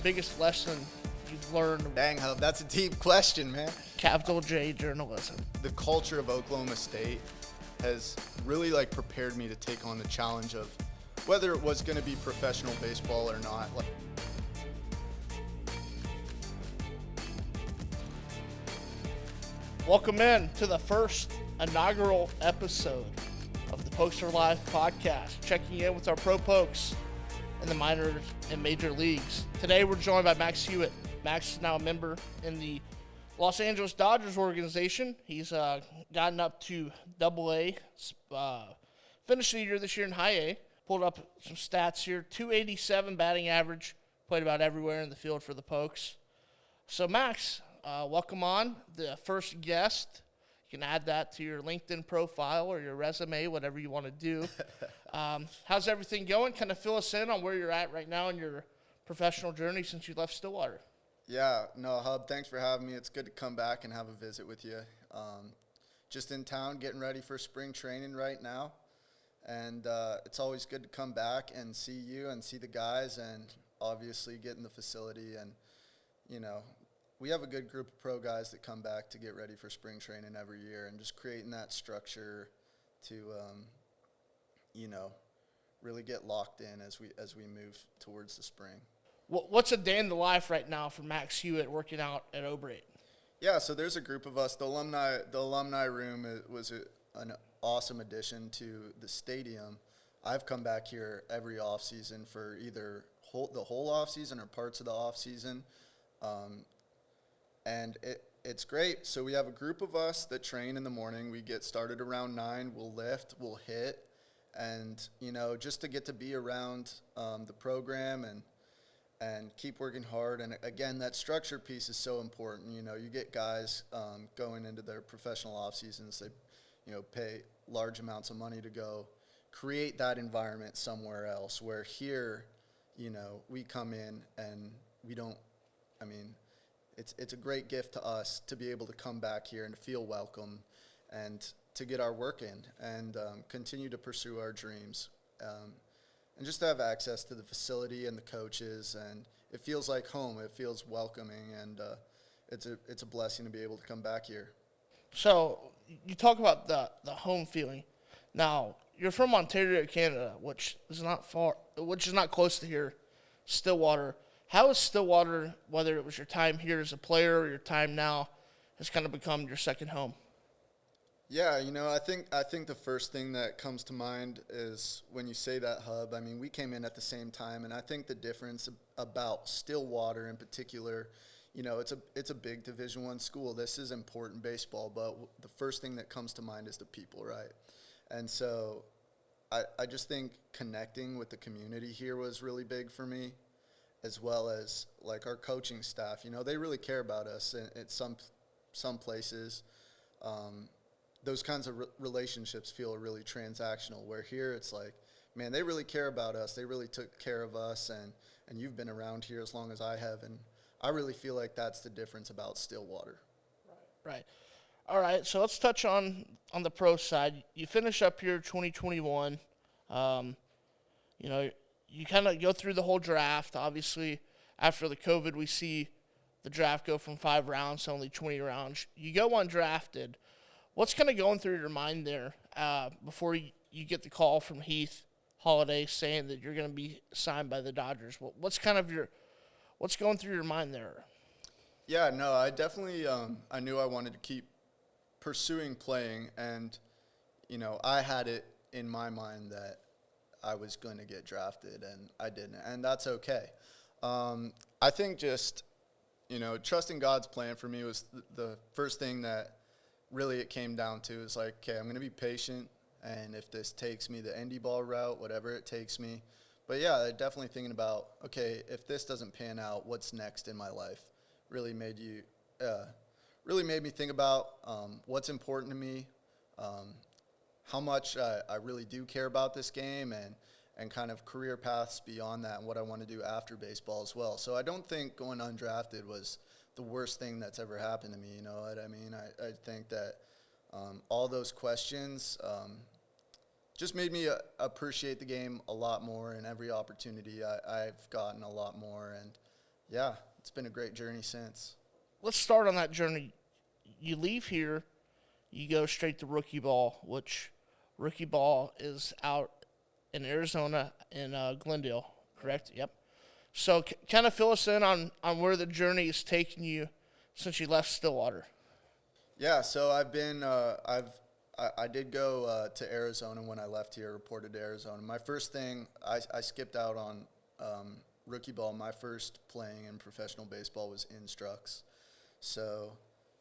biggest lesson you've learned? Dang, Hub, that's a deep question, man. Capital J journalism. The culture of Oklahoma State has really prepared me to take on the challenge of whether it was going to be professional baseball or not. Welcome in to the first inaugural episode of the Poster Live podcast, checking in with our pro pokes in the minor and major leagues. Today we're joined by Max Hewitt. Max is now a member in the Los Angeles Dodgers organization. He's gotten up to AA, finished the year this year in high A. Pulled up some stats here, 287 batting average, played about everywhere in the field for the Pokes. So Max, welcome on, the first guest. You can add that to your LinkedIn profile or your resume, whatever you want to do. How's everything going? Kind of fill us in on where you're at right now in your professional journey since you left Stillwater. Yeah, no, Hub, thanks for having me. It's good to come back and have a visit with you. Just in town, getting ready for spring training right now. And it's always good to come back and see you and see the guys and obviously get in the facility. And, we have a good group of pro guys that come back to get ready for spring training every year, and just creating that structure to, really get locked in as we move towards the spring. What's a day in the life right now for Max Hewitt working out at Obrate? Yeah, so there's a group of us. The alumni room was an awesome addition to the stadium. I've come back here every off season for either the whole off season or parts of the off season. And it's great. So we have a group of us that train in the morning. We get started around 9. We'll lift, we'll hit, and just to get to be around the program and keep working hard. And again, that structure piece is so important. You get guys going into their professional off seasons. They pay large amounts of money to go create that environment somewhere else. Where here, we come in and we don't. It's a great gift to us to be able to come back here and to feel welcome and to get our work in and continue to pursue our dreams and just to have access to the facility and the coaches, and it feels like home. It feels welcoming, and it's a blessing to be able to come back here. So you talk about the home feeling. Now you're from Ontario, Canada, which is not close to here, Stillwater. How is Stillwater, whether it was your time here as a player or your time now, has kind of become your second home? Yeah, I think the first thing that comes to mind is when you say that, Hub. We came in at the same time, and I think the difference about Stillwater in particular, it's a big Division I school. This is important baseball, but the first thing that comes to mind is the people, right? And so I just think connecting with the community here was really big for me, as well as our coaching staff. They really care about us at some places. Those kinds of relationships feel really transactional, where here it's man, they really care about us. They really took care of us, and you've been around here as long as I have, and I really feel like that's the difference about Stillwater. Right. All right, so let's touch on the pro side. You finish up here 2021. You kind of go through the whole draft. Obviously, after the COVID, we see the draft go from 5 rounds to only 20 rounds. You go undrafted. What's kind of going through your mind there before you get the call from Heath Holiday saying that you're going to be signed by the Dodgers? What's going through your mind there? Yeah, no, I definitely I knew I wanted to keep pursuing playing, and I had it in my mind that I was going to get drafted, and I didn't, and that's okay. I think just trusting God's plan for me was the first thing that really it came down to. Is okay, I'm going to be patient, and if this takes me the indie ball route, whatever it takes me. But yeah, definitely thinking about, okay, if this doesn't pan out, what's next in my life? Really made me think about what's important to me, how much I really do care about this game, and kind of career paths beyond that, and what I want to do after baseball as well. So I don't think going undrafted was the worst thing that's ever happened to me, you know what I mean? I think that all those questions just made me appreciate the game a lot more, and every opportunity I've gotten a lot more. And, Yeah, it's been a great journey since. Let's start on that journey. You leave here, you go straight to rookie ball, which rookie ball is out in Arizona in Glendale, correct? Yep. So kind of fill us in on where the journey is taking you since you left Stillwater. Yeah, so I've been, I did go to Arizona when I left here, reported to Arizona. My first thing, I skipped out on rookie ball. My first playing in professional baseball was Instructs. So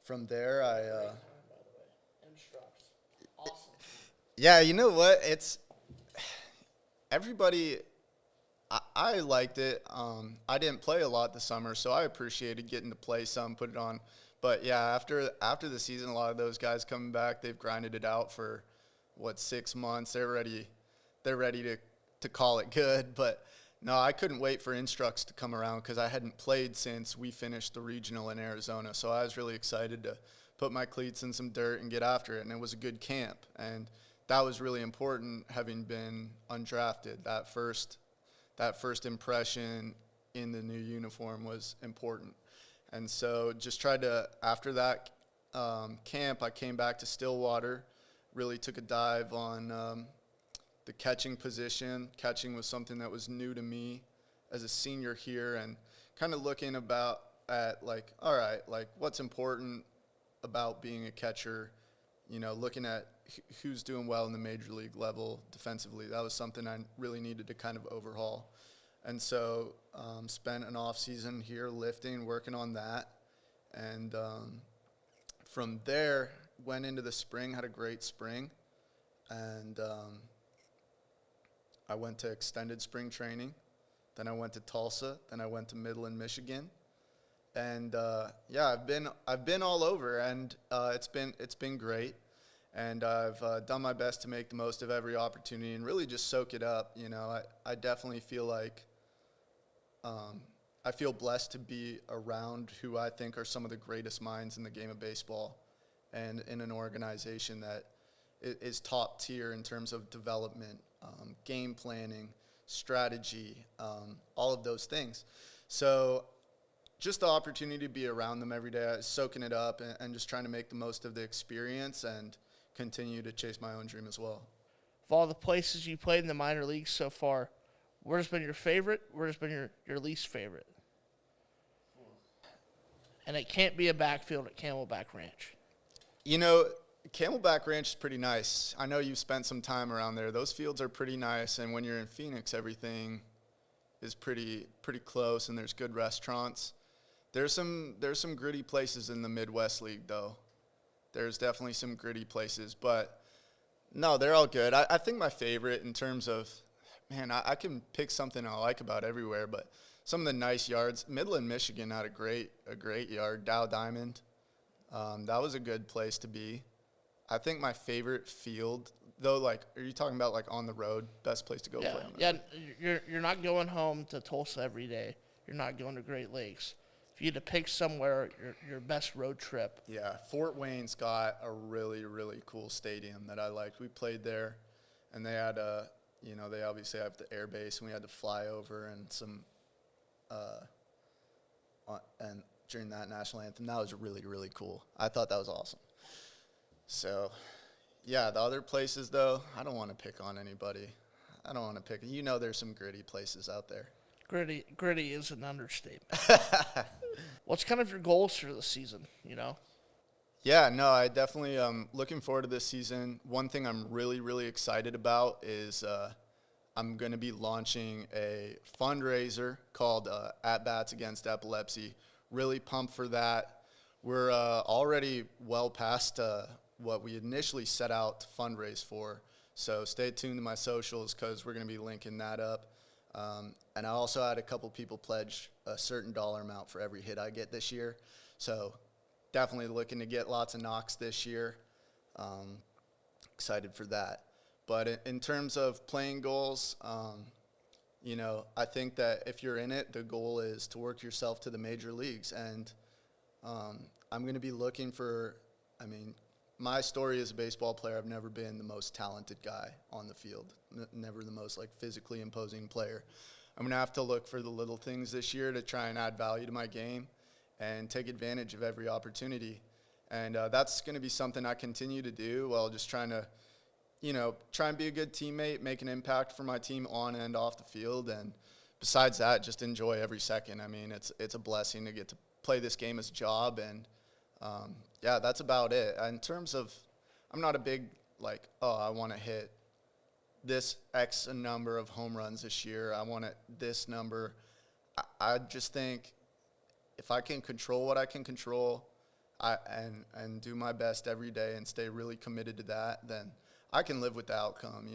from there, Instructs. Awesome. Yeah, you know what? It's everybody. I liked it. I didn't play a lot this summer, so I appreciated getting to play some, put it on. But yeah, after the season, a lot of those guys coming back, they've grinded it out for 6 months. They're ready to call it good. But no, I couldn't wait for Instructs to come around because I hadn't played since we finished the regional in Arizona. So I was really excited to put my cleats in some dirt and get after it. And it was a good camp, and that was really important, having been undrafted. That first impression in the new uniform was important. And so just tried to, after that camp, I came back to Stillwater, really took a dive on the catching position. Catching was something that was new to me as a senior here, and kind of looking at all right, what's important about being a catcher, looking at who's doing well in the major league level defensively. That was something I really needed to kind of overhaul. And so spent an off season here lifting, working on that. And from there, went into the spring, had a great spring. And I went to extended spring training. Then I went to Tulsa. Then I went to Midland, Michigan. And yeah, I've been all over, and it's been great. And I've done my best to make the most of every opportunity and really just soak it up. I definitely feel like I feel blessed to be around who I think are some of the greatest minds in the game of baseball, and in an organization that is top tier in terms of development, game planning, strategy, all of those things. So just the opportunity to be around them every day, soaking it up, and just trying to make the most of the experience and continue to chase my own dream as well. Of all the places you played in the minor leagues so far, where's been your favorite? Where's been your least favorite? And it can't be a backfield at Camelback Ranch. Camelback Ranch is pretty nice. I know you've spent some time around there. Those fields are pretty nice, and when you're in Phoenix, everything is pretty close, and there's good restaurants. There's some gritty places in the Midwest League, though. There's definitely some gritty places, but no, they're all good. I think my favorite in terms of, man, I can pick something I like about everywhere, but some of the nice yards, Midland, Michigan had a great yard, Dow Diamond. That was a good place to be. I think my favorite field, though, are you talking about on the road, best place to go play on the road? Yeah, you're not going home to Tulsa every day. You're not going to Great Lakes. If you had to pick somewhere, your best road trip. Yeah, Fort Wayne's got a really, really cool stadium that I liked. We played there, and they had they obviously have the air base, and we had to fly over and and during that national anthem, that was really, really cool. I thought that was awesome. So, yeah, the other places, though, I don't want to pick on anybody. I don't want to pick. There's some gritty places out there. Gritty is an understatement. What's kind of your goals for the season, Yeah, no, I definitely looking forward to this season. One thing I'm really, really excited about is I'm going to be launching a fundraiser called At Bats Against Epilepsy. Really pumped for that. We're already well past what we initially set out to fundraise for. So stay tuned to my socials because we're going to be linking that up. And I also had a couple people pledge a certain dollar amount for every hit I get this year. So definitely looking to get lots of knocks this year. Excited for that. But in terms of playing goals, I think that if you're in it, the goal is to work yourself to the major leagues. And I'm going to be looking for, my story as a baseball player, I've never been the most talented guy on the field, never the most physically imposing player. I'm going to have to look for the little things this year to try and add value to my game and take advantage of every opportunity. And that's going to be something I continue to do while just trying to, try and be a good teammate, make an impact for my team on and off the field. And besides that, just enjoy every second. I mean, it's a blessing to get to play this game as a job. And, that's about it. In terms of, I'm not a big, I want to hit this X number of home runs this year. I want this number. I just think if I can control what I can control and do my best every day and stay really committed to that, then I can live with the outcome,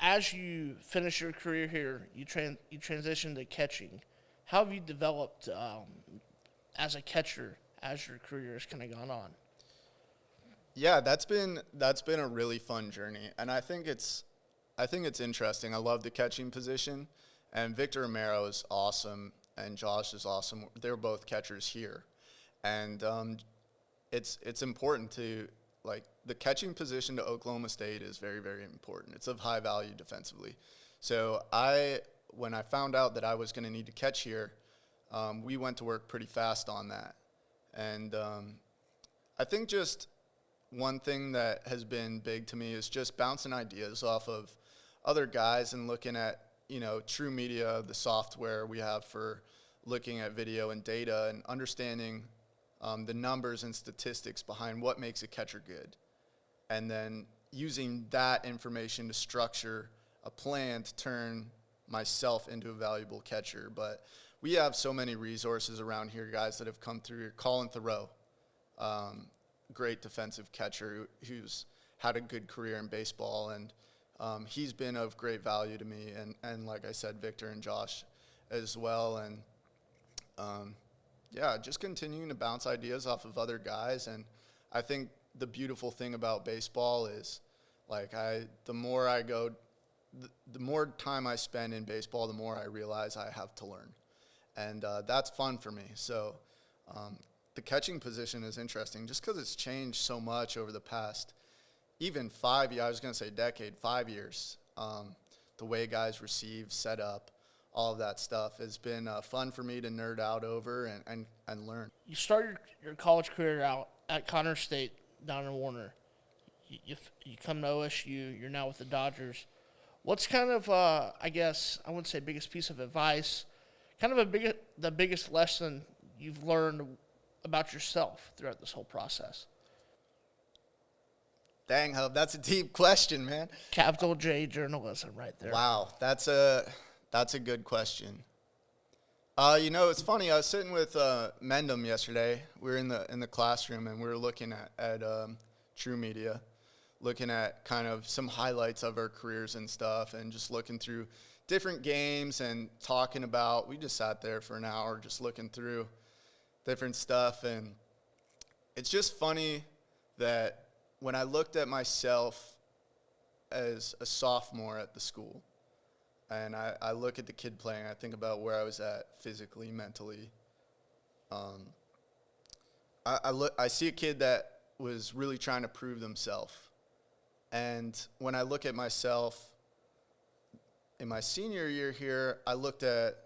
As you finish your career here, you transition to catching. How have you developed as a catcher as your career has kind of gone on? Yeah, that's been a really fun journey, and I think it's interesting. I love the catching position, and Victor Romero is awesome, and Josh is awesome. They're both catchers here, and it's important to, the catching position to Oklahoma State is very, very important. It's of high value defensively. So when I found out that I was going to need to catch here, we went to work pretty fast on that, and I think just one thing that has been big to me is just bouncing ideas off of other guys and looking at, True Media, the software we have for looking at video and data and understanding the numbers and statistics behind what makes a catcher good. And then using that information to structure a plan to turn myself into a valuable catcher. But we have so many resources around here, guys that have come through here. Colin Thoreau, great defensive catcher who's had a good career in baseball, and he's been of great value to me, and like I said, Victor and Josh as well, and just continuing to bounce ideas off of other guys. And I think the beautiful thing about baseball is, the more time I spend in baseball, the more I realize I have to learn, and that's fun for me. So the catching position is interesting just because it's changed so much over the past even 5 years. I was going to say decade, 5 years. The way guys receive, set up, all of that stuff has been fun for me to nerd out over and learn. You started your college career out at Connors State down in Warner. You come to OSU. You're now with the Dodgers. What's kind of, I guess, I wouldn't say biggest piece of advice, kind of the biggest lesson you've learned about yourself throughout this whole process? Dang, Hub, that's a deep question, man. Capital J journalism right there. Wow, that's a good question. It's funny. I was sitting with Mendham yesterday. We were in the classroom, and we were looking at True Media, looking at kind of some highlights of our careers and stuff, and just looking through different games and talking about. We just sat there for an hour just looking through different stuff, and it's just funny that when I looked at myself as a sophomore at the school, and I look at the kid playing, I think about where I was at physically, mentally. I see a kid that was really trying to prove themselves. And when I look at myself in my senior year here, I looked at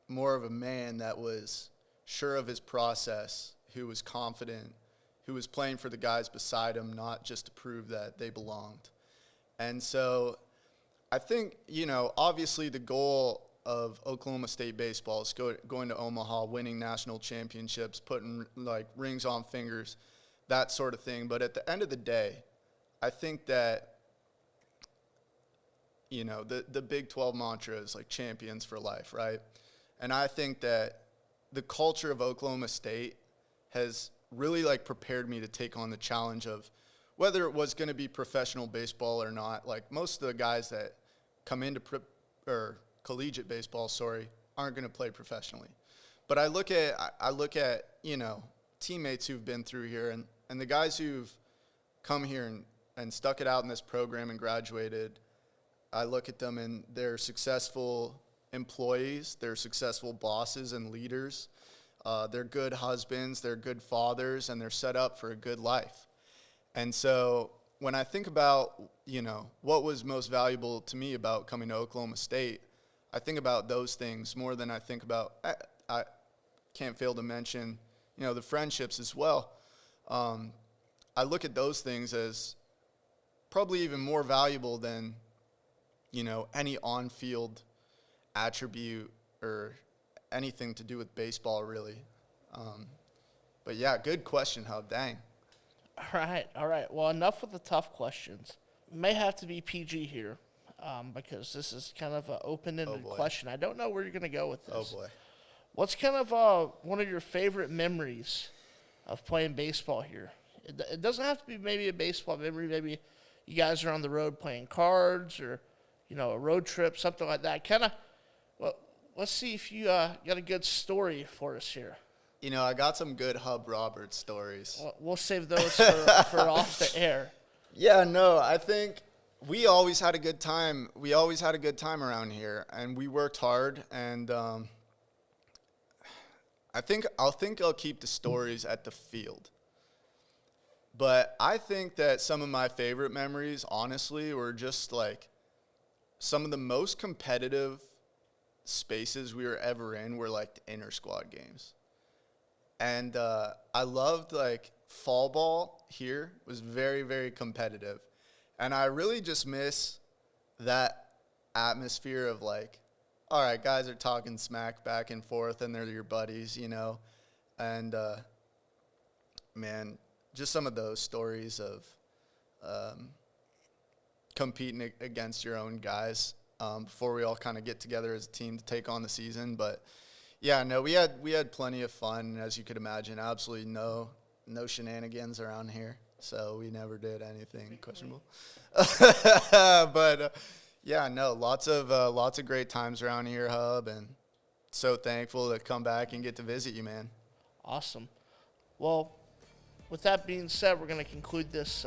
more of a man that was sure of his process, who was confident, who was playing for the guys beside him, not just to prove that they belonged. And so I think, obviously the goal of Oklahoma State baseball is going to Omaha, winning national championships, putting rings on fingers, that sort of thing. But at the end of the day, I think that, the Big 12 mantra is champions for life, right? And I think that the culture of Oklahoma State has really prepared me to take on the challenge of whether it was going to be professional baseball or not. Most of the guys that come into collegiate baseball, aren't going to play professionally. But I look at teammates who've been through here and the guys who've come here and stuck it out in this program and graduated. I look at them and they're successful employees, they're successful bosses and leaders. They're good husbands, they're good fathers, and they're set up for a good life. And so when I think about, what was most valuable to me about coming to Oklahoma State, I think about those things more than I think about. I can't fail to mention, the friendships as well. I look at those things as probably even more valuable than, any on-field attribute or anything to do with baseball, really. But yeah, good question, Hub. Dang. All right. Well, enough with the tough questions. May have to be PG here, because this is kind of an open-ended question. I don't know where you're going to go with this. Oh, boy. What's kind of one of your favorite memories of playing baseball here? It doesn't have to be maybe a baseball memory. Maybe you guys are on the road playing cards or, a road trip, something like that. Kind of, well, let's see if you got a good story for us here. I got some good Hub Roberts stories. We'll save those for off the air. Yeah, no, I think we always had a good time. We always had a good time around here, and we worked hard. And I think I'll keep the stories at the field. But I think that some of my favorite memories, honestly, were just like some of the most competitive spaces we were ever in were like the inter-squad games. And I loved, like, fall ball here was very, very competitive. And I really just miss that atmosphere of, like, all right, guys are talking smack back and forth, and they're your buddies, And, man, just some of those stories of competing against your own guys before we all kind of get together as a team to take on the season. But yeah, no, we had plenty of fun, as you could imagine. Absolutely no shenanigans around here, so we never did anything questionable. But yeah, no, lots of great times around here, Hub, and so thankful to come back and get to visit you, man. Awesome. Well, with that being said, we're going to conclude this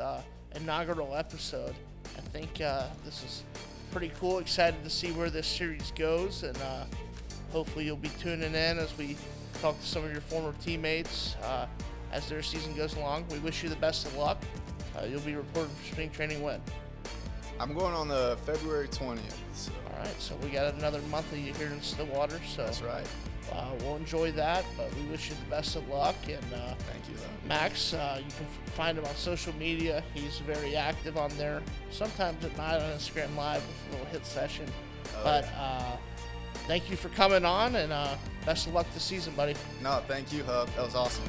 inaugural episode. I think this is pretty cool. Excited to see where this series goes, and hopefully you'll be tuning in as we talk to some of your former teammates as their season goes along. We wish you the best of luck. You'll be reporting for spring training when? I'm going on the February 20th. So. All right, so we got another month of you here in Stillwater. So that's right. We'll enjoy that, but we wish you the best of luck. And thank you, though. Max, you can find him on social media. He's very active on there. Sometimes at night on Instagram Live with a little hit session. Thank you for coming on, and best of luck this season, buddy. No, thank you, Hub. That was awesome.